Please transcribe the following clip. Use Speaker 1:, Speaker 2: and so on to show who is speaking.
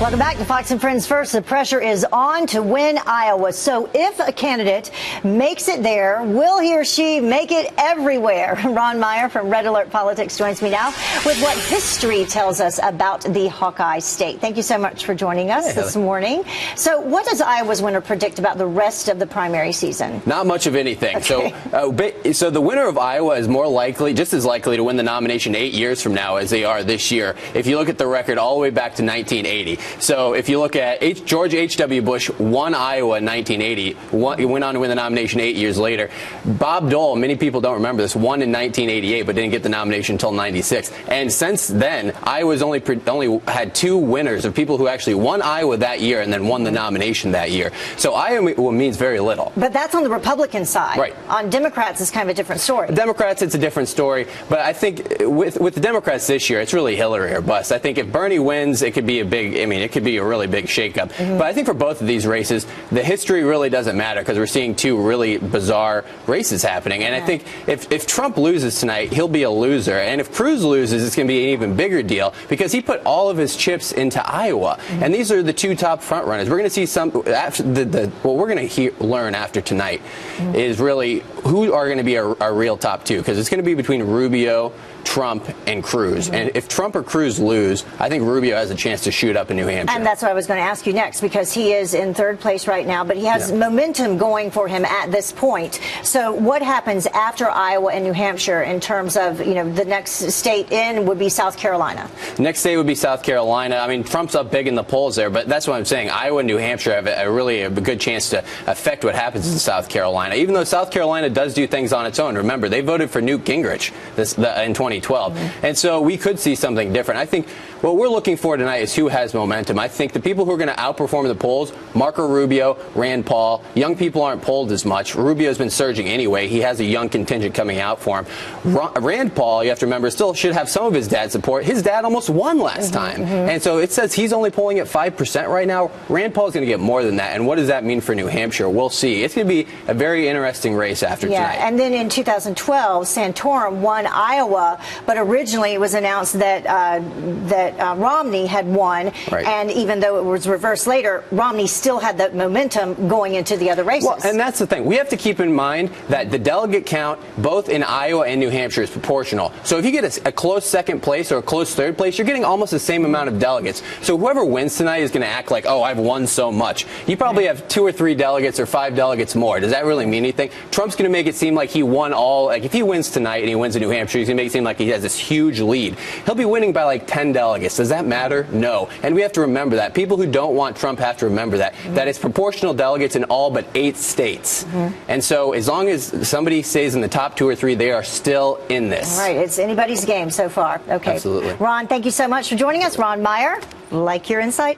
Speaker 1: Welcome back to Fox and Friends First. The pressure is on to win Iowa. So if a candidate makes it there, will he or she make it everywhere? Ron Meyer from Red Alert Politics joins me now with what history tells us about the Hawkeye State. Thank you so much for joining us this morning. So what does Iowa's winner predict about the rest of the primary season?
Speaker 2: Not much of anything.
Speaker 1: Okay.
Speaker 2: So the winner of Iowa is more likely, just as likely to win the nomination 8 years from now as they are this year. If you look at the record all the way back to 1980. So if you look at George H.W. Bush won Iowa in 1980, he went on to win the nomination 8 years later. Bob Dole, many people don't remember this, won in 1988 but didn't get the nomination until 96. And since then, Iowa's only had 2 winners of people who actually won Iowa that year and then won the nomination that year. So Iowa means very little.
Speaker 1: But that's on the Republican side.
Speaker 2: Right.
Speaker 1: On Democrats, it's kind of a different story.
Speaker 2: Democrats, it's a different story. But I think with the Democrats this year, it's really Hillary or bust. I think if Bernie wins, it could be it could be a really big shakeup. But I think for both of these races, the history really doesn't matter because we're seeing 2 really bizarre races happening. And I think if Trump loses tonight, he'll be a loser. And if Cruz loses, it's going to be an even bigger deal because he put all of his chips into Iowa. And these are the 2 top front runners. We're going to see after what we're going to learn after tonight is really who are going to be our real top 2, because it's going to be between Rubio, Trump, and Cruz. And if Trump or Cruz lose, I think Rubio has a chance to shoot up in New Hampshire.
Speaker 1: And that's what I was going to ask you next, because he is in 3rd place right now, but he has momentum going for him at this point. So what happens after Iowa and New Hampshire in terms of, the next state in would be South Carolina?
Speaker 2: Next state would be South Carolina. I mean, Trump's up big in the polls there, but that's what I'm saying. Iowa and New Hampshire have a good chance to affect what happens in South Carolina, even though South Carolina does do things on its own. Remember, they voted for Newt Gingrich in 2012. And so we could see something different. I think what we're looking for tonight is who has momentum. I think the people who are going to outperform the polls, Marco Rubio, Rand Paul. Young people aren't polled as much. Rubio's been surging anyway. He has a young contingent coming out for him. Rand Paul, you have to remember, still should have some of his dad's support. His dad almost won last time. And so it says he's only polling at 5% right now. Rand Paul's going to get more than that. And what does that mean for New Hampshire? We'll see. It's going to be a very interesting race after tonight.
Speaker 1: And then in 2012, Santorum won Iowa, but originally it was announced that Romney had won, and even though it was reversed later, Romney still had that momentum going into the other races.
Speaker 2: Well, and that's the thing. We have to keep in mind that the delegate count, both in Iowa and New Hampshire, is proportional. So if you get a close 2nd place or a close 3rd place, you're getting almost the same amount of delegates. So whoever wins tonight is going to act like, oh, I've won so much. You probably have 2 or 3 delegates or 5 delegates more. Does that really mean anything? Trump's going to make it seem like he won all. Like if he wins tonight and he wins in New Hampshire, he's going to make it seem like he has this huge lead. He'll be winning by like 10 delegates. Does that matter? No. And we have to remember that. People who don't want Trump have to remember that. That it's proportional delegates in all but 8 states. And so as long as somebody stays in the top 2 or 3, they are still in this.
Speaker 1: All right. It's anybody's game so far. Okay.
Speaker 2: Absolutely.
Speaker 1: Ron, thank you so much for joining us. Ron Meyer, like your insight.